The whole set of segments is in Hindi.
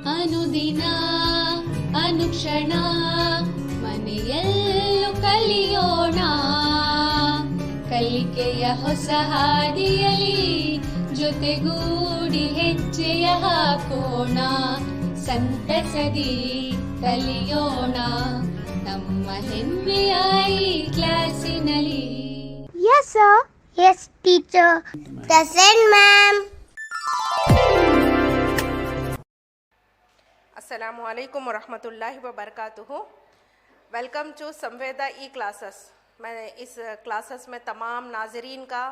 ಅನುದಿನ ಅನುಕ್ಷಣ ಮನೆಯಲ್ಲೂ ಕಲಿಯೋಣ, ಕಲಿಕೆಯ ಹೊಸ ಹಾದಿಯಲಿ ಜೊತೆಗೂಡಿ ಹೆಜ್ಜೆಯ ಹಾಕೋಣ, ಸಂತಸದಿ ಕಲಿಯೋಣ ನಮ್ಮ ಹೆಮ್ಮೆಯ ಈ ಕ್ಲಾಸಿನಲ್ಲಿ. Yes sir. Yes teacher. Present ma'am. अस्सलामु अलैकुम वरहमतुल्लाहि वबरकातुहू। Welcome to Samveda e classes. मैं इस क्लासेस में तमाम नाजरीन का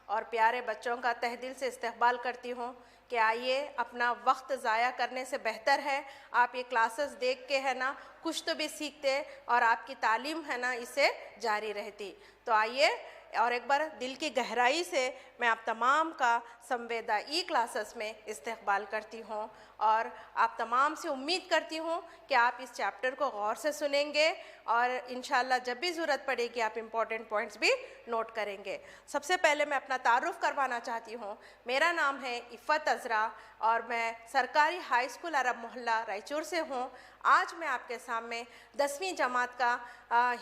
और प्यारे बच्चों का तहे दिल से इस्तकबाल करती हूँ कि आइए, अपना वक्त ज़ाया करने से बेहतर है आप ये क्लासेस देख के है ना कुछ तो भी सीखते और आपकी तालीम है ना इससे जारी रहती। तो आइए, और एक बार दिल की गहराई से मैं आप तमाम का संवेदा ई क्लासेस में इस्तकबाल करती हूँ और आप तमाम से उम्मीद करती हूँ कि आप इस चैप्टर को गौर से सुनेंगे और इंशाल्लाह जब भी ज़रूरत पड़ेगी आप इम्पोर्टेंट पॉइंट्स भी नोट करेंगे। सबसे पहले मैं अपना तारुफ़ करवाना चाहती हूँ। मेरा नाम है इफ़त अज़रा और मैं सरकारी हाई स्कूल अरब मोहल्ला रायचूर से हूँ। आज मैं आपके सामने 10वीं जमात का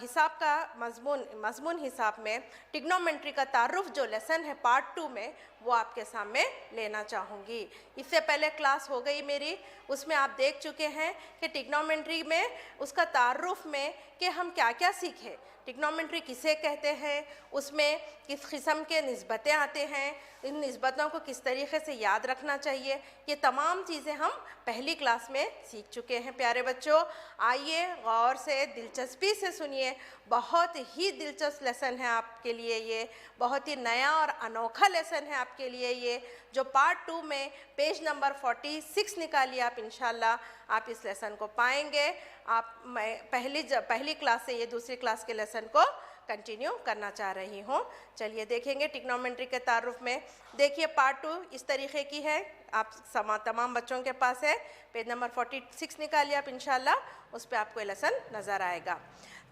हिसाब का मज़मून हिसाब में टिग्नोमेंट्री का तारुफ़ जो लेसन है पार्ट 2 में वो आपके सामने लेना चाहूँगी। इससे पहले क्लास हो गई मेरी, उसमें आप देख चुके हैं कि टिग्नोमेंट्री में उसका तारुफ़ में कि हम क्या क्या सीखे, टिग्नोमेंट्री किसे कहते हैं, उसमें किस किस्म के निस्बतें आते हैं, इन निस्बतों को किस तरीके से याद रखना चाहिए, ये तमाम चीज़ें हम पहली क्लास में सीख चुके हैं। प्यारे बच्चों, आइए गौर से दिलचस्पी से सुनिए, बहुत ही दिलचस्प लेसन है आपके लिए, ये बहुत ही नया और अनोखा लेसन है आपके लिए ये, जो पार्ट 2 में पेज नंबर 46 निकालिए आप इंशाल्लाह आप इस लेसन को पाएंगे। आप मैं पहली क्लास से ये दूसरी क्लास के लेसन को कंटिन्यू करना चाह रही हूँ। चलिए देखेंगे टिग्नोमेंट्री के तारुफ में। देखिए पार्ट 2 इस तरीके की है, आप तमाम बच्चों के पास है, पेज नंबर 46 निकालिए आप इंशाल्लाह, उस पर आपको ये लेसन नज़र आएगा।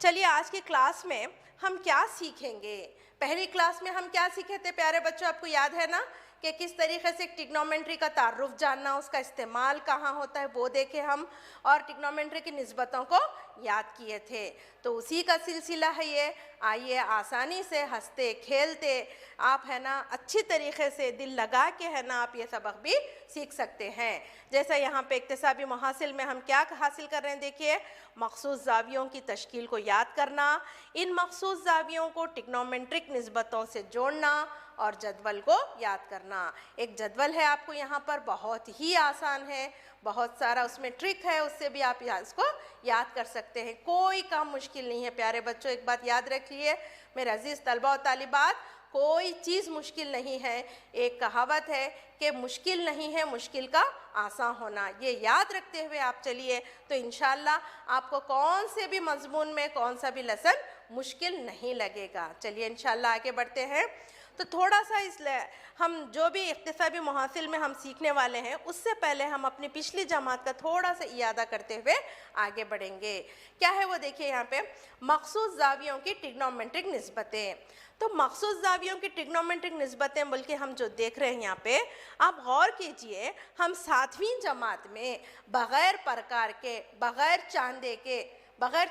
चलिए आज की क्लास में हम क्या सीखेंगे। पहली क्लास में हम क्या सीखे थे प्यारे बच्चों, आपको याद है ना कि किस तरीके से टिग्नोमेंट्री का तारुफ जानना, उसका इस्तेमाल कहाँ होता है वो देखे हम, और टिग्नोमेंट्री की निस्बतों को याद किए थे। तो उसी का सिलसिला है ये। आइए आसानी से हंसते खेलते आप है ना अच्छी तरीके से दिल लगा के है ना आप ये सबक भी सीख सकते हैं। जैसा यहाँ पे इक्तिसाबी मुहासिल में हम क्या हासिल कर रहे हैं, देखिए मखसूस ज़ावियों की तश्कील को याद करना, इन मखसूस ज़ावियों को टिग्नोमेंट्रिक निस्बतों से जोड़ना और जदवल को याद करना। एक जदवल है आपको यहाँ पर, बहुत ही आसान है, बहुत सारा उसमें ट्रिक है, उससे भी आप इसको याद कर सकते हैं, कोई काम मुश्किल नहीं है। प्यारे बच्चों एक बात याद रखिए मेरे अजीज़ तलबा और तालिबात, कोई चीज़ मुश्किल नहीं है। एक कहावत है कि मुश्किल नहीं है मुश्किल का आसान होना, ये याद रखते हुए आप चलिए तो इंशाल्लाह आपको कौन से भी मजमून में कौन सा भी लेसन मुश्किल नहीं लगेगा। चलिए इंशाल्लाह आगे बढ़ते हैं। तो थोड़ा सा हम जो भी इक्तिसाबी मुहासिल में हम सीखने वाले हैं उससे पहले हम अपनी पिछली जमात का थोड़ा सा इयादा करते हुए आगे बढ़ेंगे। क्या है वो देखिए यहाँ पे, मखसूस ज़ावियों की टिग्नोमेंट्रिक निस्बतें। तो मखसूस ज़ावियों की टिग्नोमेंट्रिक निस्बतें बल्कि हम जो देख रहे हैं यहाँ पे, आप गौर कीजिए, हम 7वीं जमात में बग़ैर प्रकार के बग़ैर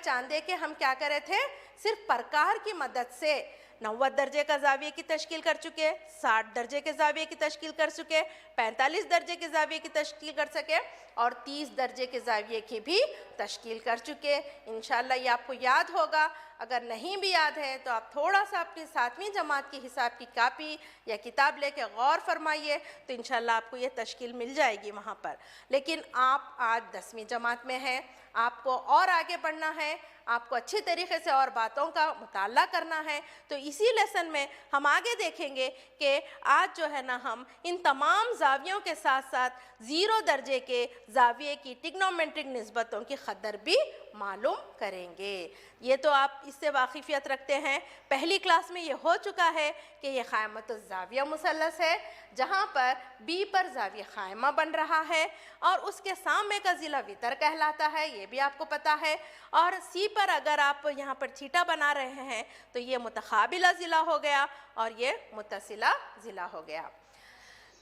चांदे के हम क्या कर रहे थे, सिर्फ प्रकार की मदद से 90 दर्जे का ज़ाविये की तश्कील कर चुके, 60 दर्जे के ज़ाविये की तश्कील कर चुके, 45 दर्जे के ज़ाविये की तश्कील कर सके और 30 दर्जे के ज़ाविये की भी तश्कील कर चुके। इंशाल्लाह ये आपको याद होगा। अगर नहीं भी याद है तो आप थोड़ा सा अपनी 7वीं जमात की हिसाब की कापी या किताब लेके गौर फरमाइए तो इंशाल्लाह आपको ये तश्कील मिल जाएगी वहाँ पर। लेकिन आप आज 10वीं जमात में हैं, आपको और आगे बढ़ना है, आपको अच्छी तरीके से और बातों का मुताला करना है। तो इसी लेसन में हम आगे देखेंगे कि आज जो है ना हम इन तमाम ज़ावियों के साथ साथ 0 दर्जे के ज़ाविये की टिग्नोमेंट्रिक निस्बतों की क़दर भी मालूम करेंगे। ये तो आप इससे वाकिफ़ियत रखते हैं। पहली क्लास में ये हो चुका है कि ये क़ायमतुज़ ज़ाविया मुसल्लस है, जहाँ पर बी पर ज़ाविया क़ायमा बन रहा है और उसके सामने का ज़िला वितर कहलाता है, ये भी आपको पता है। और सी पर अगर आप यहाँ पर थीटा बना रहे हैं तो ये मुतक़ाबिला ज़िला हो गया और ये मुत्तसिला ज़िला हो गया।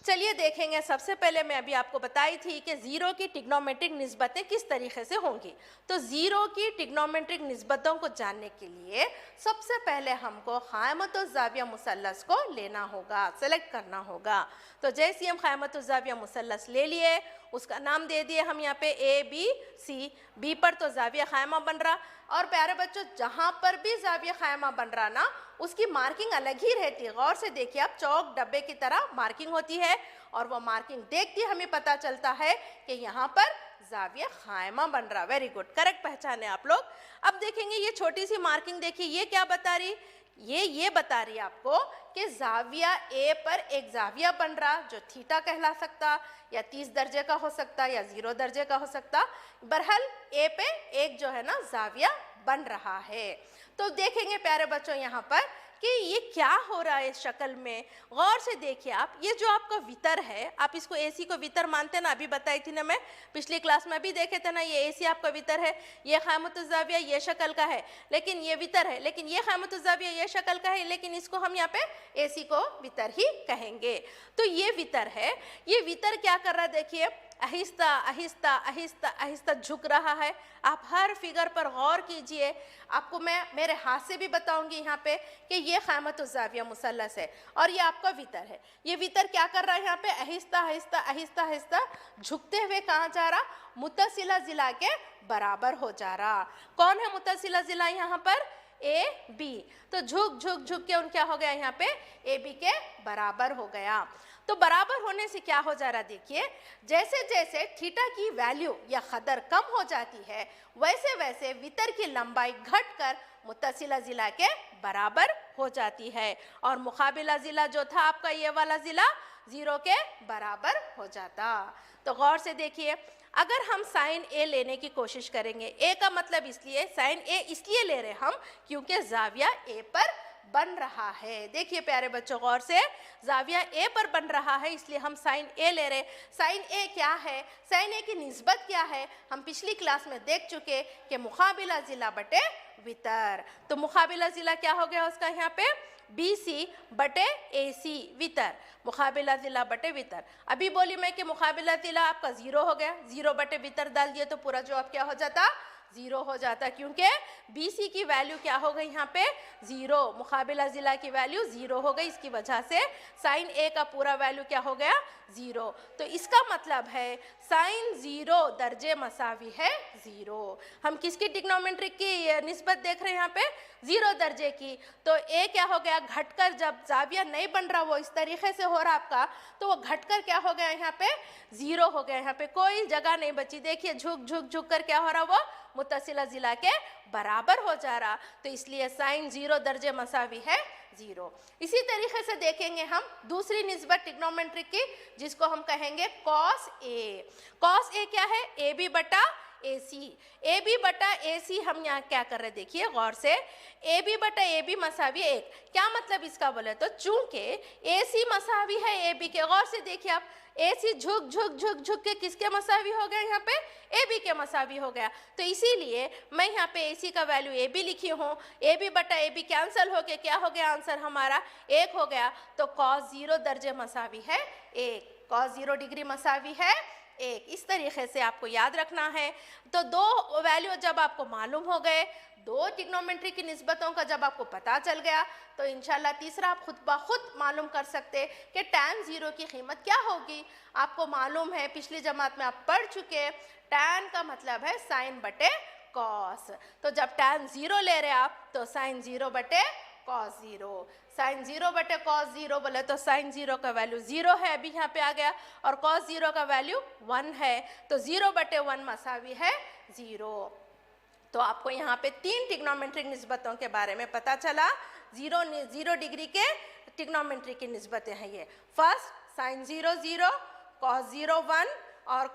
चलिए देखेंगे। सबसे पहले मैं अभी आपको बताई थी कि ज़ीरो की ट्रिग्नोमेट्रिक निस्बतें किस तरीके से होंगी। तो ज़ीरो की ट्रिग्नोमेट्रिक निस्बतों को जानने के लिए सबसे पहले हमको क़ाइमतुज़्ज़ाविया मुसल्लस को लेना होगा, सेलेक्ट करना होगा। तो जैसे हम क़ाइमतुज़्ज़ाविया मुसल्लस ले लिए, उसका नाम दे दिए हम यहाँ पे ए बी सी। बी पर तो ज़ाविया क़ाइमा बन रहा, और प्यारे बच्चों जहाँ पर भी ज़ाविया क़ाइमा बन रहा ना, उसकी मार्किंग अलग ही रहती है। गौर से देखिए आप, चौक डब्बे की तरह मार्किंग होती है, और वो मार्किंग देखते हमें पता चलता है कि यहाँ पर ज़ाविया क़ाइमा बन रहा। वेरी गुड, करेक्ट पहचाने आप लोग। अब देखेंगे ये छोटी सी मार्किंग, देखिए ये क्या बता रही, ये बता रही है आपको कि ज़ाविया ए पर एक ज़ाविया बन रहा जो थीटा कहला सकता, या 30 दर्जे का हो सकता, या 0 दर्जे का हो सकता। बहरहाल ए पे एक जो है ना ज़ाविया बन रहा है। तो देखेंगे प्यारे बच्चों यहाँ पर कि ये क्या हो रहा है इस शक्ल में। गौर से देखिए आप, ये जो आपका वितर है, आप इसको एसी को वितर मानते ना, अभी बताई थी ना मैं पिछली क्लास में, भी देखे थे ना, ये एसी आपका वितर है, ये क़ाइमतुज़्ज़ाविया ये शक्ल का है, लेकिन ये वितर है, लेकिन ये क़ाइमतुज़्ज़ाविया ये शक्ल का है, लेकिन इसको हम यहाँ पे एसी को वितर ही कहेंगे। तो ये वितर है। ये वितर क्या कर रहा है, देखिए आहिस्ता आहिस्ता आहिस्ता आहिस्ता झुक रहा है। आप हर फिगर पर गौर कीजिए, आपको मैं मेरे हाथ से भी बताऊंगी यहाँ पे कि ये क़ाइमतुज़्ज़ाविया मुसल्लस है और ये आपका वितर है। ये वितर क्या कर रहा है, यहाँ पे आहिस्ता आहिस्ता आहिस्ता आहिस्ता झुकते हुए कहाँ जा रहा, मुत्तसिला ज़िला के बराबर हो जा रहा। कौन है मुत्तसिला ज़िला यहाँ पर, ए बी। तो झुक झुक झुक के उन क्या हो गया, यहाँ पे ए बी के बराबर हो गया। तो बराबर होने से क्या हो जा रहा, देखिए जैसे जैसे थीटा की वैल्यू या कदर कम हो जाती है, वैसे वैसे वितर की लंबाई घटकर मुत्तसिला ज़िला के बराबर हो जाती है, और मुकाबिला ज़िला जो था आपका ये वाला ज़िला 0 के बराबर हो जाता। तो गौर से देखिए, अगर हम साइन ए लेने की कोशिश करेंगे, ए का मतलब इसलिए साइन ए इसलिए ले रहे हम क्योंकि ज़ाविया ए पर बन रहा है। देखिए प्यारे बच्चों गौर से, ज़ाविया ए पर बन रहा है इसलिए हम साइन ए ले रहे। साइन ए क्या है, साइन ए की निस्बत क्या है, हम पिछली क्लास में देख चुके कि मुकाबिला ज़िला बटे वितर। तो मुकाबिला ज़िला क्या हो गया उसका, यहाँ पे BC बटे AC वितर, मुकाबिला ज़िला बटे वितर। अभी बोली मैं कि मुकाबिला ज़िला आपका 0 हो गया, 0 बटे वितर डाल दिए तो पूरा जवाब क्या हो जाता, 0 हो जाता, क्योंकि BC की वैल्यू क्या हो गई यहाँ पे 0, मुकाबिला ज़िला की वैल्यू 0 हो गई। इसकी वजह से साइन ए का पूरा वैल्यू क्या हो गया, 0। तो इसका मतलब है साइन 0 दर्जे मसावी है 0। हम किसकी ट्रिग्नोमेट्रिक की निस्बत देख रहे हैं यहाँ पे, 0 दर्जे की। तो ए क्या हो गया, घटकर, जब ज़ाविया नहीं बन रहा वो इस तरीके से हो रहा आपका, तो वो घटकर क्या हो गया यहाँ पे 0 हो गया। यहाँ पे कोई जगह नहीं बची। देखिए झुक झुक झुक कर क्या हो रहा, वो मुत्तसिला ज़िला के बराबर हो जा रहा। तो इसलिए साइन 0 दर्जे मसावी है 0। इसी तरीके से देखेंगे हम दूसरी निस्बत ट्रिग्नोमेट्रिक की, जिसको हम कहेंगे कॉस ए। कॉस ए क्या है, ए बी बटा ए सी। ए बी बटा ए सी हम यहाँ क्या कर रहे हैं, देखिए गौर से, ए बी बटा ए बी मसावी 1। क्या मतलब इसका बोले तो, चूंकि ए सी मसावी है ए बी के, गौर से देखिए आप, ए सी झुक झुक झुक झुक के किसके मसावी हो गया, यहाँ पे ए बी के मसावी हो गया। तो इसीलिए मैं यहाँ पे ए सी का वैल्यू ए बी लिखी हूँ। ए बी बटा ए बी कैंसिल हो के क्या हो गया, आंसर हमारा 1 हो गया। तो कॉस 0 दर्जे मसावी है 1, कॉस 0 डिग्री मसावी है 1। इस तरीके से आपको याद रखना है। तो दो वैल्यू जब आपको मालूम हो गए, दो ट्रिग्नोमेट्री की निस्बतों का जब आपको पता चल गया, तो इंशाल्लाह तीसरा आप खुद ब खुद मालूम कर सकते कि tan 0 की कीमत क्या होगी। आपको मालूम है, पिछली जमात में आप पढ़ चुके, tan का मतलब है साइन बटे कॉस। तो जब tan 0 ले रहे आप तो साइन 0 बटे कॉस 0। साइन 0 बटे कॉस 0 बोले तो साइन 0 का वैल्यू 0 है, अभी यहाँ पे आ गया, और कॉस 0 का वैल्यू 1 है। तो 0 बटे 1 मसावी है 0। तो आपको यहाँ पे 3 ट्रिग्नोमेट्रिक निस्बतों के बारे में पता चला। 0 डिग्री के ट्रिग्नोमेट्री की निस्बतें हैं ये। फर्स्ट साइन 0 0, कॉस 0 1 और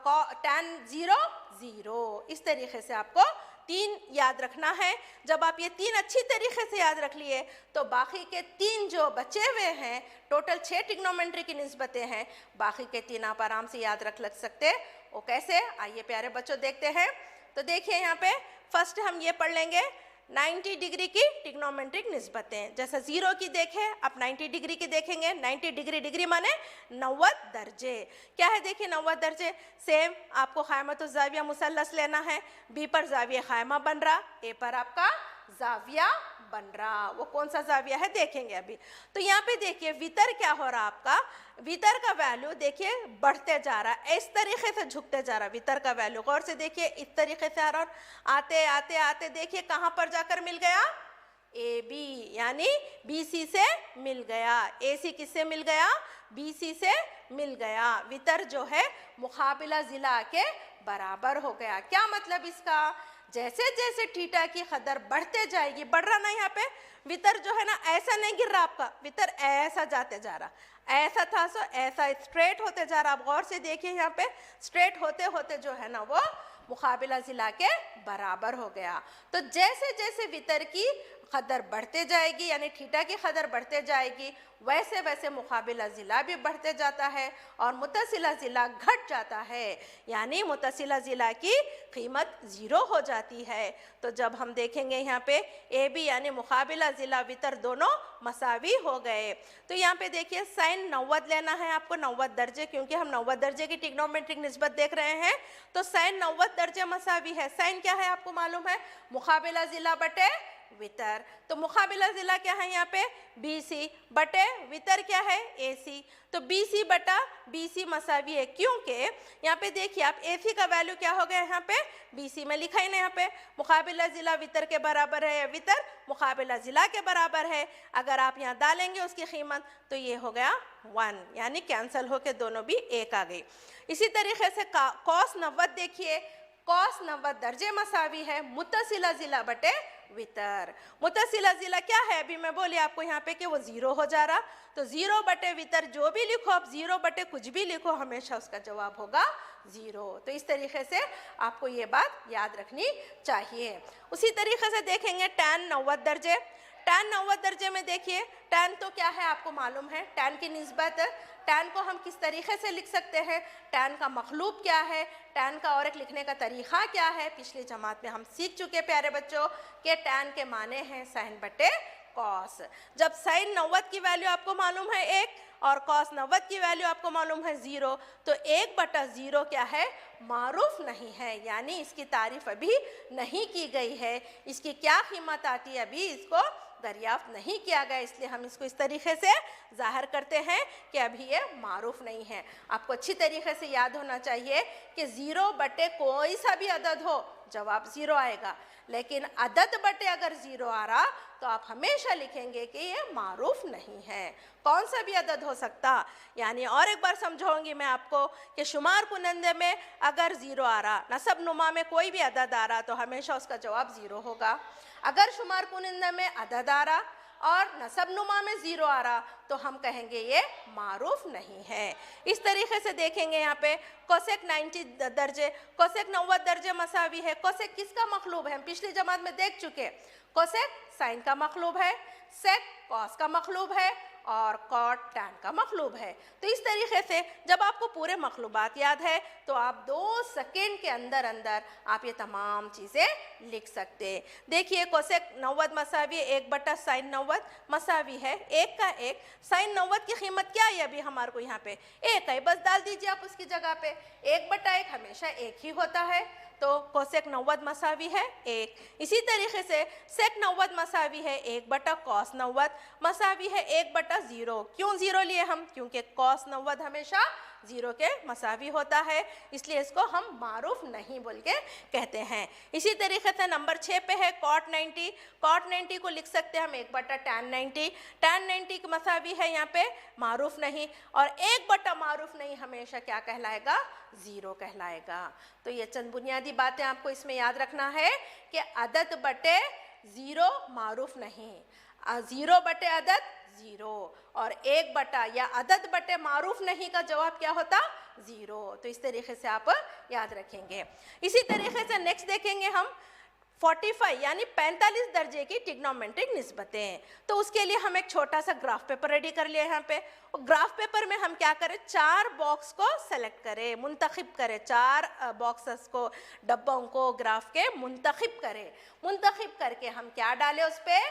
tan 0 0। इस तरीके से आपको 3 याद रखना है। जब आप ये 3 अच्छी तरीके से याद रख लिए तो बाकी के 3 जो बचे हुए हैं, टोटल 6 ट्रिग्नोमेट्री की निस्बतें हैं, बाकी के 3 आप आराम से याद रख सकते। वो कैसे, आइए प्यारे बच्चों देखते हैं। तो देखिए यहाँ पे फर्स्ट हम ये पढ़ लेंगे, 90 डिग्री की ट्रिग्नोमेट्रिक निस्बतें। जैसे 0 की देखें, आप 90 डिग्री की देखेंगे, 90 डिग्री, डिग्री माने 90 दर्जे। क्या है देखिए 90 दर्जे, सेम आपको क़ायमतुज़ ज़ाविया मुसल्लस लेना है। बी पर ज़ाविया क़ायमा बन रहा, ए पर आपका ज़ाविया बन रहा। वो कौन सा ज़ाविया है देखेंगे अभी। तो यहाँ पे देखिए वितर क्या हो रहा आपका, वितर का वैल्यू देखिए बढ़ते जा रहा है, इस तरीके से झुकते जा रहा है वितर का वैल्यू। गौर से देखिए इस तरीके से आ रहा, आते आते आते देखिए कहाँ पर जाकर मिल गया, ए बी, यानी बी सी से मिल गया। ए सी किससे मिल गया, बी सी से मिल गया। वितर जो है मुकाबिला ज़िला के बराबर हो गया। क्या मतलब इसका, जैसे जैसे थीटा की कदर बढ़ते जाएगी, बढ़ रहा ना यहाँ पे वितर जो है ना, ऐसा नहीं गिर रहा आपका, वितर ऐसा जाते जा रहा, ऐसा था सो ऐसा स्ट्रेट होते जा रहा। आप गौर से देखिए यहाँ पे स्ट्रेट होते होते जो है ना वो मुकाबिला ज़िला के बराबर हो गया। तो जैसे जैसे वितर की कदर बढ़ते जाएगी, यानी थीटा की कदर बढ़ते जाएगी, वैसे वैसे मुकाबिला ज़िला भी बढ़ते जाता है और मुतसिला ज़िला घट जाता है, यानी मुतसिला ज़िला की कीमत 0 हो जाती है। तो जब हम देखेंगे यहाँ पे ए बी यानी मुकाबिला ज़िला वितर दोनों मसावी हो गए। तो यहाँ पे देखिए साइन 90 लेना है आपको, 90 दर्जे, क्योंकि हम 90 दर्जे की ट्रिग्नोमेट्रिक निस्बत देख रहे हैं। तो साइन 90 दर्जे मसावी है। साइन क्या है आपको मालूम है, मुकाबिला ज़िला बटे वितर। तो मुकाबिला ज़िला क्या है यहाँ पे, बी सी बटे वितर क्या है, ए सी। तो बी सी बटा बी सी मसावी है, क्योंकि यहाँ पे देखिए आप ए सी का वैल्यू क्या हो गया यहाँ पे, बी सी में लिखा ही ना, यहाँ पे मुकाबिला ज़िला वितर के बराबर है या वितर मुकाबिला ज़िला के बराबर है। अगर आप यहाँ डालेंगे उसकी कीमत तो ये हो गया 1, यानी कैंसिल होके दोनों भी 1 आ गई। इसी तरीके से कॉस 90 देखिए, कॉस 90 दर्जे मसावी है मुतसिला ज़िला बटे वितर। मुतसिला ज़िला क्या है, अभी मैं बोली आपको यहाँ पे कि वो 0 हो जा रहा। तो 0 बटे वितर जो भी लिखो आप, 0 बटे कुछ भी लिखो, हमेशा उसका जवाब होगा 0। तो इस तरीके से आपको ये बात याद रखनी चाहिए। उसी तरीके से देखेंगे tan 90 दर्जे। tan 90 दर्जे में देखिए, tan तो क्या है आपको मालूम है, tan की निस्बत, tan को हम किस तरीके से लिख सकते हैं, tan का मखलूब क्या है, tan का और एक लिखने का तरीक़ा क्या है, पिछली जमात में हम सीख चुके प्यारे बच्चों कि tan के माने हैं साइन बटे कॉस। जब साइन 90 की वैल्यू आपको मालूम है 1 और कॉस 90 की वैल्यू आपको मालूम है 0, तो 1/0 क्या है, मारूफ नहीं है, यानी इसकी तारीफ अभी नहीं की गई है। इसकी क्या कीमत आती है अभी इसको दरियाफ्त नहीं किया गया, इसलिए हम इसको इस तरीके से जाहिर करते हैं कि अभी ये मारूफ नहीं है। आपको अच्छी तरीके से याद होना चाहिए कि 0 बटे कोई सा भी अदद हो जवाब 0 आएगा, लेकिन अदद बटे अगर 0 आ रहा तो आप हमेशा लिखेंगे कि ये मारूफ नहीं है। कौन सा भी अदद हो सकता, यानी और एक बार समझाऊंगी मैं आपको कि शुमार कुनंदे में अगर 0 आ रहा, नसब नुमा में कोई भी अदद आ रहा, तो हमेशा उसका जवाब 0 होगा। अगर शुमार कुनंदे में अदद आ रहा और नसब नुमा में 0 आ रहा, तो हम कहेंगे ये मारूफ नहीं है। इस तरीके से देखेंगे यहाँ पे कोसेक 90 दर्जे, कोसेक 90 दर्जे मसावी है। कोसेक किसका मखलूब है, हम पिछली जमात में देख चुके। कोसेक साइन का मखलूब है, सेक कॉस का मखलूब है और कॉट टैन का मखलूब है। तो इस तरीके से जब आपको पूरे मखलूबात याद है तो आप 2 सेकेंड के अंदर अंदर आप ये तमाम चीज़ें लिख सकते। देखिए कोसेक 90 मसावी 1/sin 90 मसावी है 1 का 1। साइन 90 की कीमत क्या है अभी हमारे को यहाँ पे 1 है, बस डाल दीजिए आप उसकी जगह पे। 1/1 हमेशा 1 ही होता है, तो कोसेक 90 मसावी है 1। इसी तरीके से सेक 90 मसावी है 1/cos 90 मसावी है 1/0। क्यों 0 लिए हम, क्योंकि cos 90 हमेशा 0 के मसावी होता है, इसलिए इसको हम मारूफ नहीं बोल के कहते हैं। इसी तरीके से नंबर 6 पे है cot 90। cot 90 को लिख सकते हैं हम 1/tan 90। tan 90 की मसावी है यहाँ पे मारूफ नहीं, और 1/ मारूफ नहीं हमेशा क्या कहलाएगा, 0 कहलाएगा। तो ये चंद बुनियादी बातें आपको इसमें याद रखना है कि अदद बटे 0 मारूफ नहीं, 0 बटे अदद 0 और 1/ या अदद बटे मारूफ नहीं का जवाब क्या होता, 0। तो इस तरीके से आप याद रखेंगे। इसी तरीके से नेक्स्ट देखेंगे हम 45 यानी 45 दर्जे की ट्रिग्नोमेट्रिक निस्बतें हैं। तो उसके लिए हम एक छोटा सा ग्राफ पेपर रेडी कर लिए यहाँ पे। और ग्राफ पेपर में हम क्या करें, 4 बॉक्स को सेलेक्ट करें, मुंतखब करें, 4 बॉक्सेस को, डब्बों को ग्राफ के मुंतखब करें। मुंतखब करके हम क्या डालें उस पर,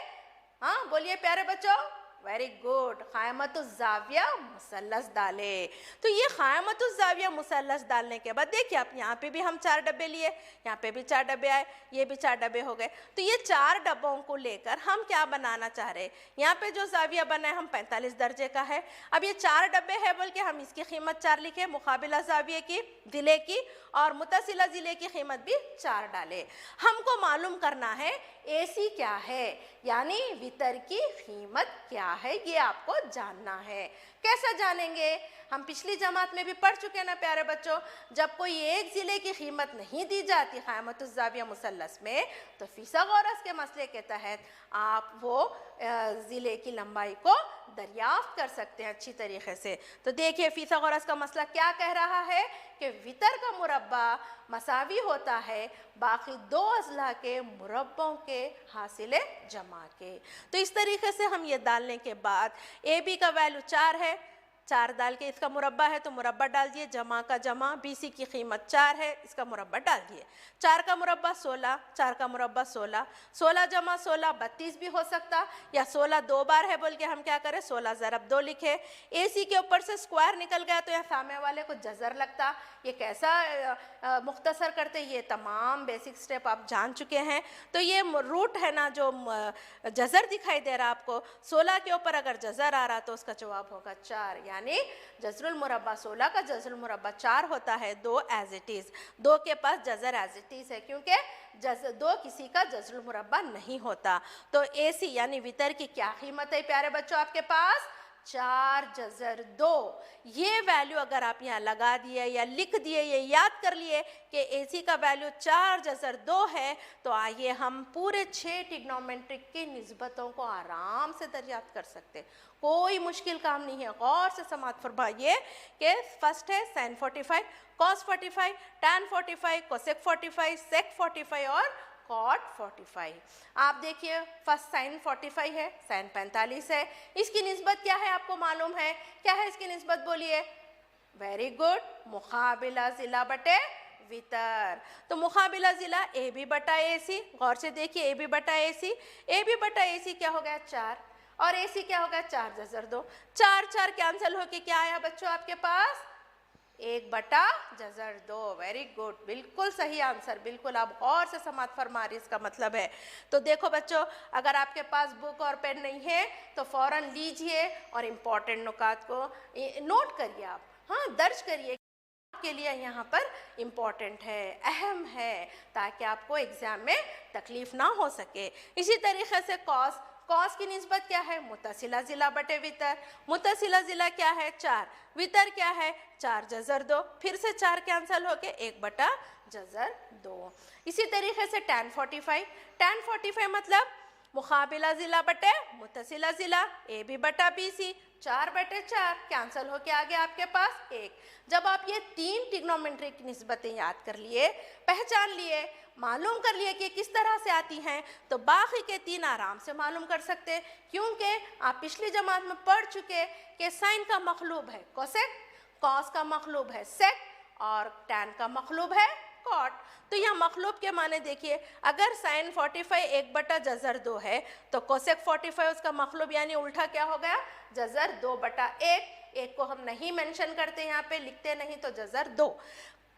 हाँ बोलिए प्यारे बच्चों, वेरी गुड, क़ायमतुज़्ज़ाविया मुसल्लस डाले। तो ये क़ायमतुज़्ज़ाविया मुसल्लस डालने के बाद देखिए आप यहाँ पे भी हम 4 डब्बे लिए, यहाँ पे भी 4 डब्बे आए, ये भी 4 डब्बे हो गए। तो ये 4 डब्बों को लेकर हम क्या बनाना चाह रहे हैं, यहाँ पे जो ज़ाविया बना है हम 45 दर्जे का है। अब ये 4 डब्बे है बोल के हम इसकी कीमत 4 लिखे, मुकाबिला ज़ाविये की, ज़िले की, और मुतसिला ज़िले की कीमत भी 4 डाले। हमको मालूम करना है AC क्या है, यानी वितर की कीमत क्या है, ये आपको जानना है। कैसे जानेंगे, हम पिछली जमात में भी पढ़ चुके हैं ना प्यारे बच्चों। जब कोई एक ज़िले की कीमत नहीं दी जाती क़ायमतुज़्ज़ाविया मुसल्लस में, तो फ़ीसागोरस के मसले के तहत आप वो ज़िले की लंबाई को दरियाफ्त कर सकते हैं अच्छी तरीके से। तो देखिए फ़ीसागोरस का मसला क्या कह रहा है कि वितर का मुरब्बा मसावी होता है बाकी 2 अज़ला के मुरब्बों के हासिल जमा के। तो इस तरीके से हम ये डालने के बाद AB का वैल्यू 4 है, 4 डाल के इसका मुरब्बा है तो मुरब्बा डाल दिए, जमा का जमा, BC की कीमत 4 है, इसका मुरब्बा डाल दिए। 4 का मुरब्बा 16, 4 का मुरब्बा 16, 16 जमा 16 32 भी हो सकता, या 16 2 बार है बोल के हम क्या करें 16 ज़रब 2 लिखे। AC के ऊपर से स्क्वायर निकल गया तो यहाँ सामने वाले को जज़र लगता। ये कैसा मुख्तसर करते, ये तमाम बेसिक स्टेप आप जान चुके हैं। तो ये रूट है ना जो जज़र दिखाई दे रहा आपको, 16 के ऊपर अगर जज़र आ रहा तो उसका जवाब होगा 4, यानी जज़रुल मुरब्बा 16 का जज़रुल मुरब्बा 4 होता है, 2 एज इट इज़, 2 के पास जज़र एज इट इज़ है क्योंकि 2 किसी का जज़रुल मुरब्बा नहीं होता। तो AC यानी वितर की क्या कीमत है प्यारे बच्चों आपके पास, 4 जज़र 2। ये वैल्यू अगर आप यहाँ लगा दिए या लिख दिए, ये याद कर लिए कि AC का वैल्यू 4 जज़र 2 है, तो आइए हम पूरे 6 ट्रिग्नोमेट्रिक की निस्बतों को आराम से दरियाफ्त कर सकते हैं। कोई मुश्किल काम नहीं है। गौर से समात फरमाइए कि फर्स्ट है sin 45, cos 45, tan 45, cosec 45, sec 45 और cot 45। आप देखिए फर्स्ट sin 45 है, sin 45 है, इसकी निस्बत क्या है आपको मालूम है, क्या है इसकी निस्बत बोलिए, वेरी गुड, मुकाबिला ज़िला बटे वितर। तो मुकाबिला ज़िला AB बटा AC, गौर से देखिए AB बटा AC, AB बटा AC क्या हो गया 4, और AC क्या हो गया 4 जज़र 2, 4 4 कैंसिल होके क्या आया बच्चों आपके पास 1 बटा जज़र 2। वेरी गुड, बिल्कुल सही आंसर, बिल्कुल आप गौर से समात फरमा रही, इसका मतलब है। तो देखो बच्चों, अगर आपके पास बुक और पेन नहीं है तो फ़ौरन लीजिए और इम्पॉर्टेंट नुकात को नोट करिए, आप हाँ दर्ज करिए, के लिए यहाँ पर इम्पॉर्टेंट है, अहम है, ताकि आपको एग्ज़ाम में तकलीफ़ ना हो सके। इसी तरीके से कॉस की निस्बत क्या है, मुतसिला ज़िला बटे वितर। मुतसिला ज़िला क्या है 4, वितर क्या है 4 जज़र 2, फिर से 4 कैंसिल होके 1 बटा जज़र 2। इसी तरीके से tan 45 मतलब मुकाबिला ज़िला बटे मुतसिला ज़िला, AB बटा BC, 4 बटे 4 कैंसिल होके आ गया आपके पास 1। जब आप ये 3 ट्रिग्नोमेट्रिक निस्बतें याद कर लिए, पहचान लिए, मालूम कर लिए कि किस तरह से आती हैं, तो बाकी के 3 आराम से मालूम कर सकते हैं, क्योंकि आप पिछली जमात में पढ़ चुके कि साइन का मखलूब है कोसेक, कॉस का मखलूब है सेक, और टैन का मखलूब है कॉट। तो यहाँ मखलूब के माने देखिए, अगर साइन 45 1 बटा जज़र 2 है तो कोसेक 45 उसका मखलूब यानी उल्टा क्या हो गया जज़र 2 बटा 1। 1 को हम नहीं मेंशन करते, यहाँ पे लिखते नहीं, तो जज़र 2।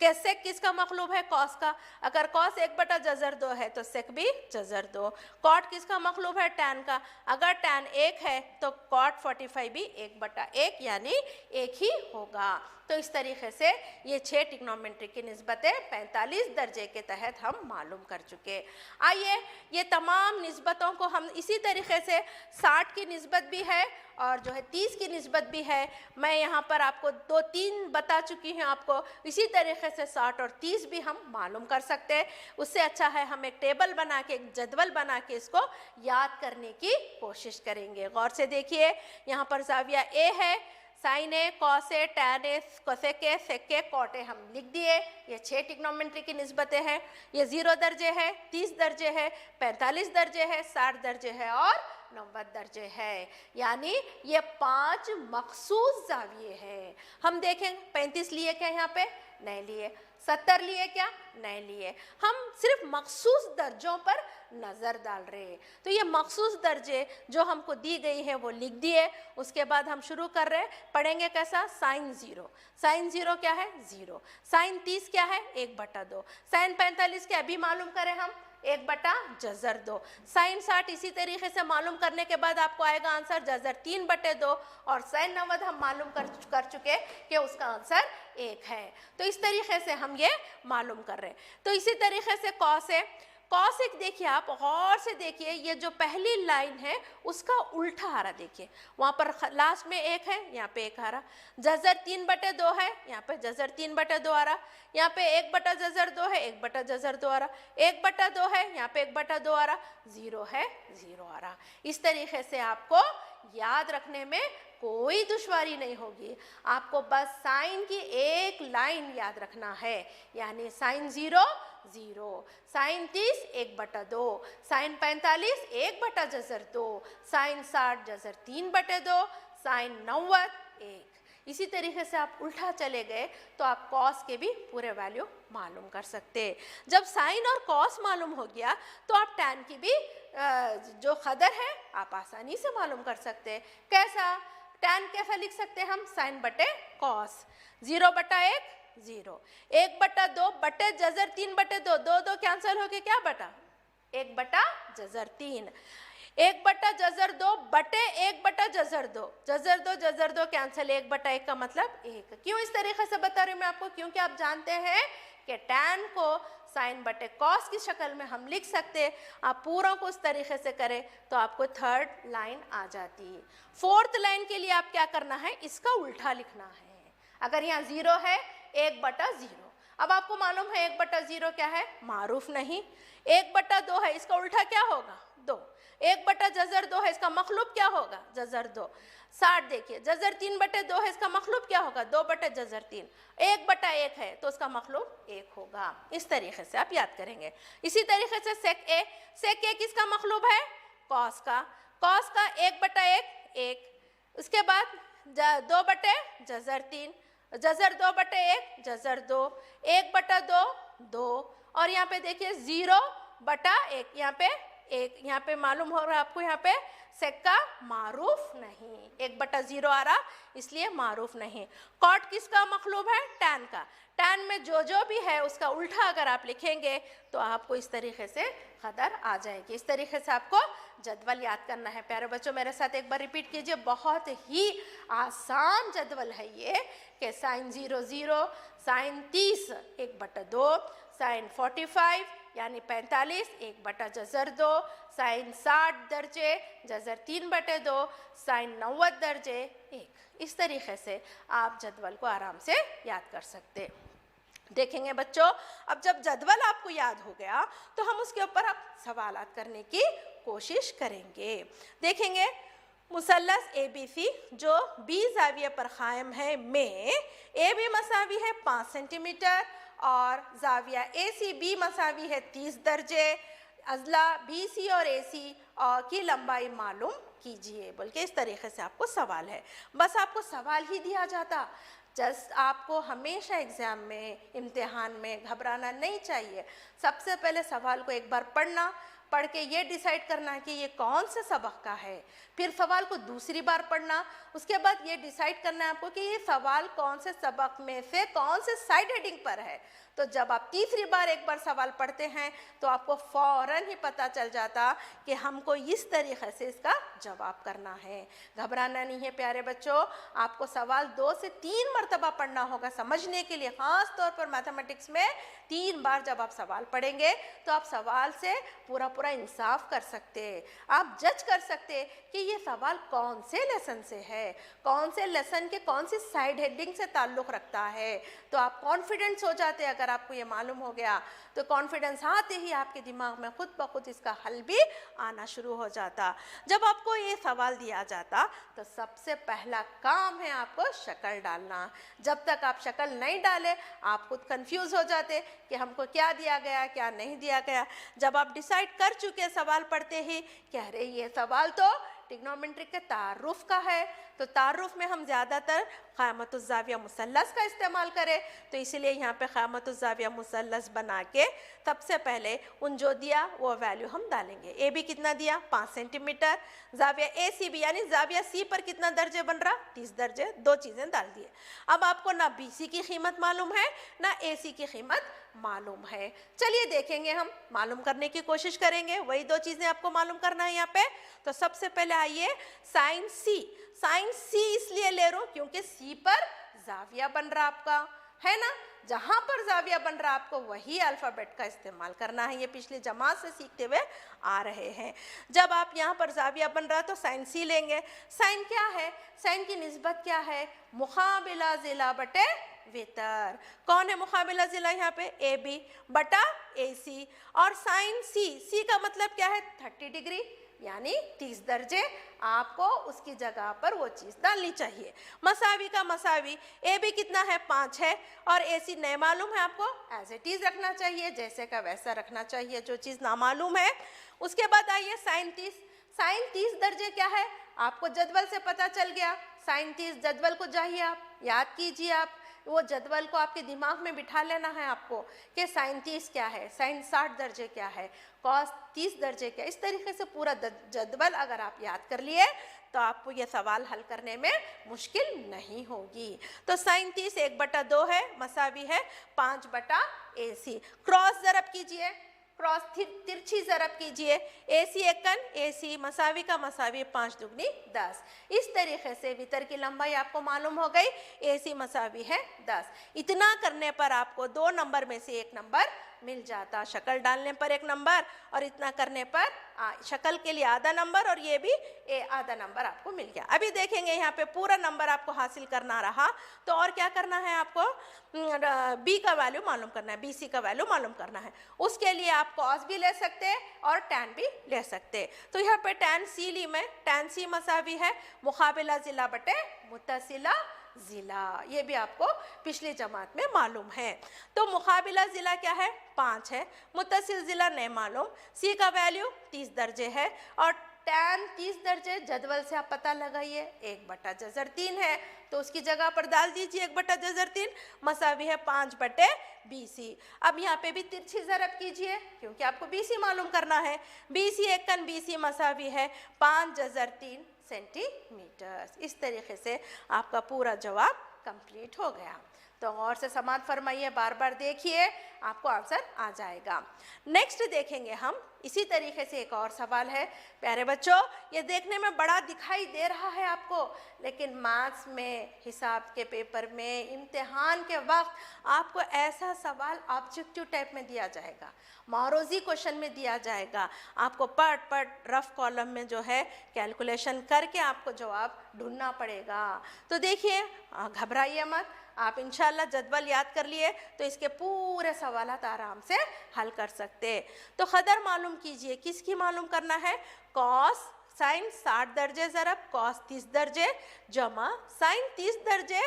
कैसे किसका मखलूब है कॉस का, अगर कॉस 1 बटा जज़र 2 है तो सेक भी जज़र 2। कॉट किसका मखलूब है टैन का, अगर टैन 1 है तो कॉट 45 भी 1 बटा 1 यानी 1 ही होगा। तो इस तरीके से ये 6 ट्रिग्नोमेट्री की निस्बतें 45 दर्जे के तहत हम मालूम कर चुके। आइए ये तमाम निस्बतों को हम इसी तरीके से 60 की निस्बत भी है और जो है 30 की निस्बत भी है, मैं यहाँ पर आपको 2-3 बता चुकी हूँ आपको। इसी तरीके से 60 और 30 भी हम मालूम कर सकते हैं। उससे अच्छा है हम एक टेबल बना के, एक जदवल बना के इसको याद करने की कोशिश करेंगे। गौर से देखिए, यहाँ पर ज़ाविया ए है, sine A, cos A, tan A, cosec A, sec A, cot A हम लिख दिए। ये 6 ट्रिग्नोमेट्री की निस्बतें हैं। ये 0 दर्जे है, 30 दर्जे है, 45 दर्जे है, 60 दर्जे है और 90 दर्जे है। यानी ये 5 मखसूस जाविये हैं। हम देखें 35 लिए क्या यहाँ पे? नहीं लिए। 70 लिए क्या? नहीं लिए। हम सिर्फ मखसूस दर्जों पर नज़र डाल रहे हैं। तो ये मखसूस दर्जे जो हमको दी गई है वो लिख दिए। उसके बाद हम शुरू कर रहे हैं, पढ़ेंगे कैसा? साइन 0। साइन 0 क्या है? 0। साइन 30 क्या है? 1/2। साइन 45 क्या अभी मालूम करें हम? 1/2। साइन 60 इसी तरीके से मालूम करने के बाद आपको आएगा आंसर जज़र 3/2। और साइन 90 हम मालूम कर चुके कि उसका आंसर 1 है। तो इस तरीके से हम ये मालूम कर रहे हैं। तो इसी तरीके से कॉस है। कॉस एक देखिए, आप गौर से देखिए, ये जो पहली लाइन है उसका उल्टा आ रहा। देखिए वहाँ पर लास्ट में 1 है, यहाँ पे 1 आ रहा। जज़र 3/2 है, यहाँ पे जज़र 3/2 आ रहा। यहाँ पे 1/2 है, 1/2 आ रहा। 1/2 है, यहाँ पे 1/2 आ रहा। 0 है, 0 आ रहा। इस तरीके से आपको याद रखने में कोई दुश्वारी नहीं होगी। आपको बस साइन की एक लाइन याद रखना है। यानी साइन 0 0, साइन 30 1/2, साइन 45 1/2, साइन 60 जज़र 3/2, साइन 90 1। इसी तरीके से आप उल्टा चले गए तो आप कॉस के भी पूरे वैल्यू मालूम कर सकते। जब साइन और कॉस मालूम हो गया तो आप टैन की भी जो कदर है आप आसानी से मालूम कर सकते। कैसा? टैन कैसा लिख सकते हैं हम? साइन बटे कॉस। 0/1 0, 1/2 बटे जज़र 3/2, 2 कैंसिल हो गए क्या बटा? 1/3। 1/2 बटे 1/2, जज़र 2 कैंसिल, 1/1 का मतलब 1। क्यों इस तरीके से बता रही हूँ मैं आपको? क्योंकि आप जानते हैं कि टैन को साइन बटे कॉस की शक्ल में हम लिख सकते। आप पूरा को उस तरीके से करें तो आपको 3rd लाइन आ जाती है। 4th लाइन के लिए आप क्या करना है? इसका उल्टा लिखना है। अगर यहाँ 0 है, 1/0। अब आपको मालूम है 1/0 क्या है? मारूफ नहीं। 1/2 है, इसका उल्टा क्या होगा? 2। 1/2 है, इसका मखलूब क्या होगा? जज़र 2। 60 देखिए, जज़र 3/2 है, इसका मखलूब क्या होगा? 2/3। 1/1 है तो उसका मखलूब 1 होगा। इस तरीके से आप याद करेंगे। इसी तरीके से सेक ए। सेक ए किसका मखलूब है? कॉस का। कॉस का 1/1 1। उसके बाद 2/3, जज़र 2/1 जज़र 2, 1/2 2। और यहाँ पे देखिए 0/1, यहाँ पे 1। यहाँ पे मालूम हो रहा है आपको, यहाँ पे सेक का मारूफ नहीं। 1/0 आ रहा, इसलिए मारूफ नहीं। कॉट किसका मखलूब है? टैन का। टैन में जो भी है उसका उल्टा अगर आप लिखेंगे तो आपको इस तरीके से कदर आ जाएगी। इस तरीके से आपको जदवल याद करना है। प्यारे बच्चों मेरे साथ एक बार रिपीट कीजिए। बहुत ही आसान जदवल है ये कि साइन 0 0, साइन 30 1/2, साइन 45 यानी 45 1/जज़र 2, साइन 60 दर्जे जज़र 3/2, साइन 90 दर्जे 1। इस तरीके से आप जदवल को आराम से याद कर सकते। देखेंगे बच्चों, अब जब जदवल आपको याद हो गया तो हम उसके ऊपर अब सवालात करने की कोशिश करेंगे। देखेंगे मुसल्लस ABC जो B ज़ाविये पर कायम है में AB मसावी है 5 सेंटीमीटर और ज़ाविया ACB मसावी है 30 दर्जे। अज़ला BC और AC की लंबाई मालूम कीजिए बोल के इस तरीके से आपको सवाल है। बस आपको सवाल ही दिया जाता। जस्ट आपको हमेशा एग्ज़ाम में, इम्तिहान में घबराना नहीं चाहिए। सबसे पहले सवाल को एक बार पढ़ के ये डिसाइड करना कि ये कौन से सबक का है। फिर सवाल को दूसरी बार पढ़ना। उसके बाद ये डिसाइड करना है आपको कि ये सवाल कौन से सबक में से कौन से साइड हेडिंग पर है। तो जब आप तीसरी बार एक बार सवाल पढ़ते हैं तो आपको फ़ौरन ही पता चल जाता कि हमको इस तरीक़े से इसका जवाब करना है। घबराना नहीं है प्यारे बच्चों। आपको सवाल 2 से 3 मरतबा पढ़ना होगा समझने के लिए। ख़ास तौर पर मैथमेटिक्स में 3 बार जब आप सवाल पढ़ेंगे तो आप सवाल से पूरा पूरा इंसाफ कर सकते, आप जज कर सकते कि ये सवाल कौन से लेसन से है, कौन से लेसन के कौन सी साइड हेडिंग से ताल्लुक़ रखता है। तो आप कॉन्फिडेंस हो जाते, अगर आपको ये मालूम हो गया तो कॉन्फिडेंस आते ही आपके दिमाग में खुद ब खुद इसका हल भी आना शुरू हो जाता। जब आपको ये सवाल दिया जाता तो सबसे पहला काम है आपको शक्ल डालना। जब तक आप शक्ल नहीं डाले आप खुद कंफ्यूज हो जाते कि हमको क्या दिया गया क्या नहीं दिया गया। जब आप डिसाइड कर चुके सवाल पढ़ते ही कि अरे ये सवाल तो ट्रिग्नोमेट्री के तारुफ का है, तो तारुफ में हम ज़्यादातर क़यामतुज़्ज़ाविया मुसल्लस का इस्तेमाल करें, तो इसीलिए यहाँ पे क़यामतुज़्ज़ाविया मुसल्लस बना के सबसे पहले उन जो दिया वो वैल्यू हम डालेंगे। ए बी कितना दिया 5 सेंटीमीटर, ज़ाविया ए सी बी यानी ज़ाविया सी पर कितना दर्जे बन रहा 30 दर्जे, दो चीज़ें डाल दिए। अब आपको ना बी सी की कीमत मालूम है ना ए सी की कीमत मालूम है। चलिए देखेंगे, हम मालूम करने की कोशिश करेंगे, वही दो चीज़ें आपको मालूम करना है यहाँ पे। तो सबसे पहले आइए साइन सी, साइन सी इसलिए ले रहा हूँ क्योंकि सी पर जाविया बन रहा आपका है ना, जहाँ पर जाविया बन रहा आपको वही अल्फ़ाबेट का इस्तेमाल करना है। ये पिछली जमात से सीखते हुए आ रहे हैं। जब आप यहाँ पर जाविया बन रहा तो साइन सी लेंगे। साइन क्या है, साइन की निस्बत क्या है, मुकाबिला ज़िला बटे वितर। कौन है मुकाबिला ज़िला यहाँ पे, ए बी बटा ए सी। और साइन सी, सी का मतलब क्या है 30 डिग्री यानी 30 दर्जे, आपको उसकी जगह पर वो चीज़ डालनी चाहिए। मसावी का मसावी, ए बी कितना है 5 है और ए सी नहीं मालूम है, आपको एज इट इज़ रखना चाहिए, जैसे का वैसा रखना चाहिए, जो चीज़ नामालूम है। उसके बाद आइए साइन 30, साइन 30 दर्जे क्या है आपको जदवल से पता चल गया। साइन 30 जदवल को चाहिए आप याद कीजिए, आप वो जदवल को आपके दिमाग में बिठा लेना है आपको कि साइन 30 क्या है, साइन 60 दर्जे क्या है, कॉस 30 दर्जे क्या। इस तरीके से पूरा जदवल अगर आप याद कर लिए तो आपको ये सवाल हल करने में मुश्किल नहीं होगी। तो साइन 30 1/2 है, मसावी है 5/AC। क्रॉस ज़रब कीजिए, क्रॉस तिरछी ज़रब कीजिए, AC एकन AC, मसावी का मसावी 5 दुगनी 10। इस तरीके से वितर की लंबाई आपको मालूम हो गई, AC मसावी है 10। इतना करने पर आपको 2 नंबर में से 1 नंबर मिल जाता, शक्ल डालने पर 1 नंबर और इतना करने पर शक्ल के लिए आधा नंबर और ये भी आधा नंबर आपको मिल गया। अभी देखेंगे यहाँ पे पूरा नंबर आपको हासिल करना रहा तो और क्या करना है, आपको बी का वैल्यू मालूम करना है, BC का वैल्यू मालूम करना है। उसके लिए आप कॉस भी ले सकते हैं और टैन भी ले सकते हैं। तो यहाँ पे टैन सी ली में, टैन सी मसावी है मुकाबिला ज़िला बटे मुत्तसिला ज़िला, ये भी आपको पिछली जमात में मालूम है। तो मुकाबिला ज़िला क्या है 5 है, मुत्तसिल ज़िला नहीं मालूम, सी का वैल्यू 30 दर्जे है और टैन 30 दर्जे जदवल से आप पता लगाइए 1/3 है, तो उसकी जगह पर डाल दीजिए 1/3, मसावी है 5/BC। अब यहाँ पे भी तिरछी ज़रब कीजिए क्योंकि आपको BC मालूम करना है। BC एकन BC मसावी है 5/3 सेंटीमीटर। इस तरीके से आपका पूरा जवाब कंप्लीट हो गया। तो और से समात फरमाइए, बार बार देखिए, आपको आंसर आ जाएगा। नेक्स्ट देखेंगे हम इसी तरीके से एक और सवाल है। प्यारे बच्चों, ये देखने में बड़ा दिखाई दे रहा है आपको, लेकिन मैथ्स में, हिसाब के पेपर में, इम्तिहान के वक्त आपको ऐसा सवाल ऑब्जेक्टिव टाइप में दिया जाएगा, मारोजी क्वेश्चन में दिया जाएगा। आपको पट रफ कॉलम में जो है कैलकुलेशन करके आपको जवाब ढूंढना पड़ेगा। तो देखिए, घबराइए मत, आप इंशाल्लाह जदवल याद कर लिए तो इसके पूरे सवालात आराम से हल कर सकते। तो कदर मालूम कीजिए, किसकी मालूम करना है, कॉस साइन 60 दर्जे ज़रब कॉस 30 दर्जे जमा साइन 30 दर्जे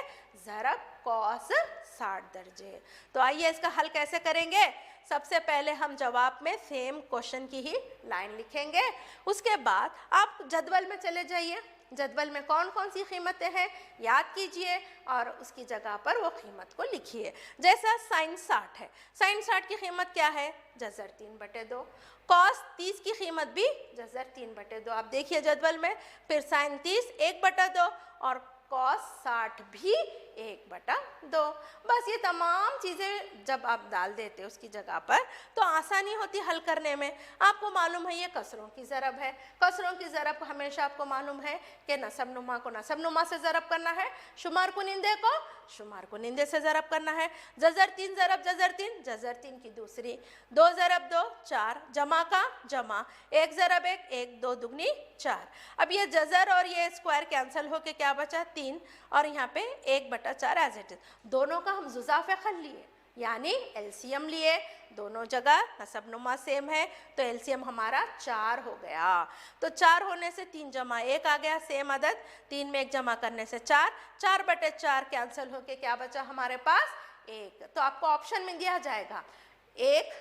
ज़रब कॉस 60 दर्जे। तो आइए इसका हल कैसे करेंगे। सबसे पहले हम जवाब में सेम क्वेश्चन की ही लाइन लिखेंगे, उसके बाद आप जदवल में चले जाइए, जदवल में कौन कौन सी कीमतें हैं याद कीजिए और उसकी जगह पर वो कीमत को लिखिए। जैसा साइन 60 है, साइन 60 की कीमत क्या है, जज़र 3/2। कॉस 30 की कीमत भी जज़र 3/2। आप देखिए जदवल में, फिर साइन 30 1/2 और कॉस 60 भी 1/2। बस ये तमाम चीज़ें जब आप डाल देते उसकी जगह पर तो आसानी होती हल करने में। आपको मालूम है ये कसरों की ज़रब है। कसरों की ज़रब हमेशा आपको मालूम है कि नसब नुमा को नसब नुमा से ज़रब करना है, शुमार कुनिंदे को शुमार कुनिंदे से ज़रब करना है। जज़र 3 ज़रब जज़र 3, जज़र 3 की दूसरी, 2 ज़रब 2 4, जमा का जमा, 1 ज़रब 1 1 2 दुगनी 4। अब ये जज़र और ये स्क्वायर कैंसिल होके क्या बचा 3 और यहाँ पे 1/4 एज इट इज। दोनों का हम जुज़ाफ़े खल लिए यानी एलसीएम लिए, दोनों जगह नसब नुमा सेम है तो एलसीएम हमारा 4 हो गया। तो 4 होने से 3 जमा 1 आ गया, सेम अदद, 3 में 1 जमा करने से 4, 4/4 कैंसिल होके क्या बचा हमारे पास 1। तो आपको ऑप्शन में दिया जाएगा 1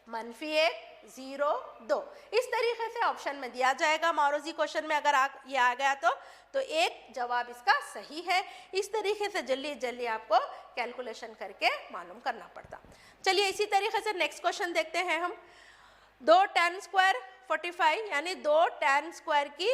-1 0 2, इस तरीके से ऑप्शन में दिया जाएगा। मारूजी क्वेश्चन में अगर ये आ गया तो एक जवाब इसका सही है। इस तरीके से जल्दी जल्दी आपको कैलकुलेशन करके मालूम करना पड़ता। चलिए इसी तरीके से नेक्स्ट क्वेश्चन देखते हैं हम। 2 tan स्क्वायर 45 यानी 2 tan स्क्वायर की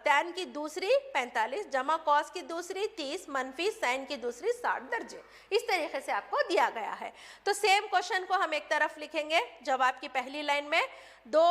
tan की दूसरी 45 जमा कॉस की दूसरी 30 मनफी साइन की दूसरी 60 दर्जे, इस तरीके से आपको दिया गया है। तो सेम क्वेश्चन को हम एक तरफ लिखेंगे जवाब की पहली लाइन में। 2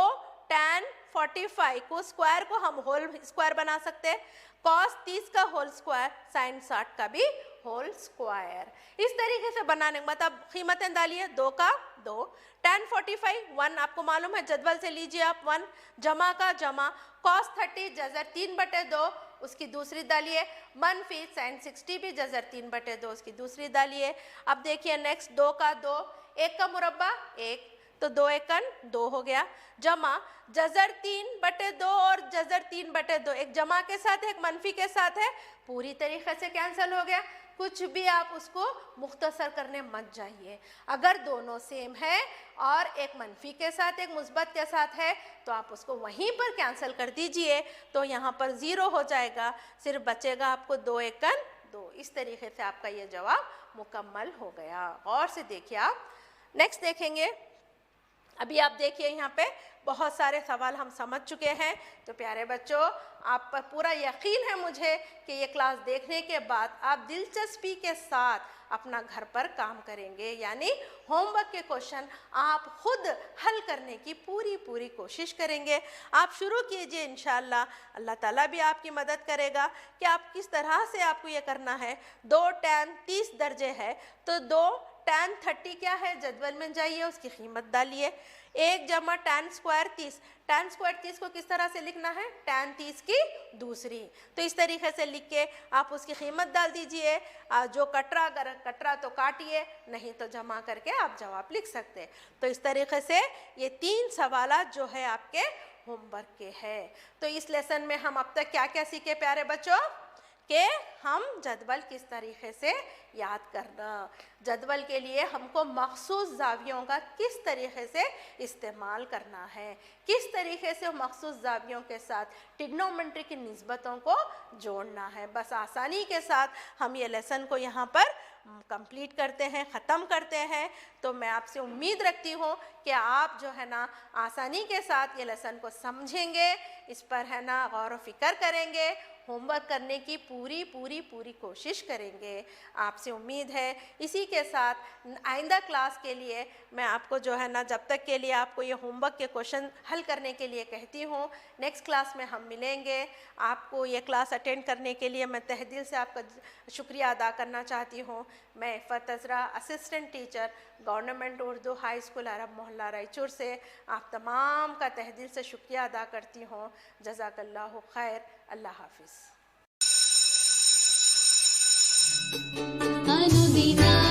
tan 45 को स्क्वायर को हम होल स्क्वायर बना सकते हैं, कॉस 30 का होल स्क्वायर, साइन 60 का भी होल स्क्वायर। इस तरीके से बनाने मतलब कीमतें डालिए, 2 का 2, tan 45 1 आपको मालूम है जदवल से लीजिए आप 1, जमा का जमा, कॉस 30 जज़र 3/2 उसकी दूसरी डालिए, मनफी साइन 60 भी जज़र 3/2 उसकी दूसरी डालिए। अब देखिए नेक्स्ट 2 का 2, 1 का मुरब्बा 1 तो 2 एकन 2 हो गया, जमा जज़र 3/2 और जज़र 3/2 एक जमा के साथ है एक मनफी के साथ है, पूरी तरीके से कैंसिल हो गया। कुछ भी आप उसको मुख्तसर करने मत जाइए। अगर दोनों सेम है और एक मनफी के साथ एक मुस्बत के साथ है तो आप उसको वहीं पर कैंसिल कर दीजिए, तो यहाँ पर 0 हो जाएगा, सिर्फ बचेगा आपको 2 एकन 2। इस तरीके से आपका ये जवाब मुकम्मल हो गया। और से देखिए आप नेक्स्ट देखेंगे। अभी आप देखिए यहाँ पे बहुत सारे सवाल हम समझ चुके हैं। तो प्यारे बच्चों, आप पर पूरा यकीन है मुझे कि ये क्लास देखने के बाद आप दिलचस्पी के साथ अपना घर पर काम करेंगे, यानी होमवर्क के क्वेश्चन आप खुद हल करने की पूरी कोशिश करेंगे। आप शुरू कीजिए, इंशाअल्लाह अल्लाह ताला भी आपकी मदद करेगा कि आप किस तरह से आपको ये करना है। 2 tan 30 दर्जे है तो 2 tan 30 क्या है, जदवल में जाइए उसकी कीमत डालिए, 1 जमा tan स्क्वायर 30, tan स्क्वायर 30 को किस तरह से लिखना है, tan 30 की दूसरी। तो इस तरीके से लिख के आप उसकी कीमत डाल दीजिए। जो कटरा अगर कटरा तो काटिए, नहीं तो जमा करके आप जवाब लिख सकते हैं। तो इस तरीके से ये 3 सवाल जो है आपके होमवर्क के हैं। तो इस लेसन में हम अब तक क्या क्या सीखे प्यारे बच्चों, कि हम जदवल किस तरीके से याद करना, जदवल के लिए हमको मखसूस जावियों का किस तरीके से इस्तेमाल करना है, किस तरीके से मखसूस जावियों के साथ ट्रिग्नोमेट्री की निस्बतों को जोड़ना है। बस आसानी के साथ हम ये लेसन को यहाँ पर कंप्लीट करते हैं, ख़त्म करते हैं। तो मैं आपसे उम्मीद रखती हूँ कि आप जो है ना आसानी के साथ ये लेसन को समझेंगे, इस पर है ना गौर व फिक्र करेंगे, होमवर्क करने की पूरी कोशिश करेंगे। आपसे उम्मीद है। इसी के साथ आइंदा क्लास के लिए मैं आपको जो है ना, जब तक के लिए आपको ये होमवर्क के क्वेश्चन हल करने के लिए कहती हूँ। नेक्स्ट क्लास में हम मिलेंगे। आपको ये क्लास अटेंड करने के लिए मैं तहे दिल से आपका शुक्रिया अदा करना चाहती हूँ। मैं Ifat Azra, assistant teacher, government Urdu high school Arab Mohalla Raichur से आप तमाम का तहे दिल से शुक्रिया अदा करती हूँ। जज़ाकल्लाहु खैर। अल्लाह हाफिज़। अनुदिना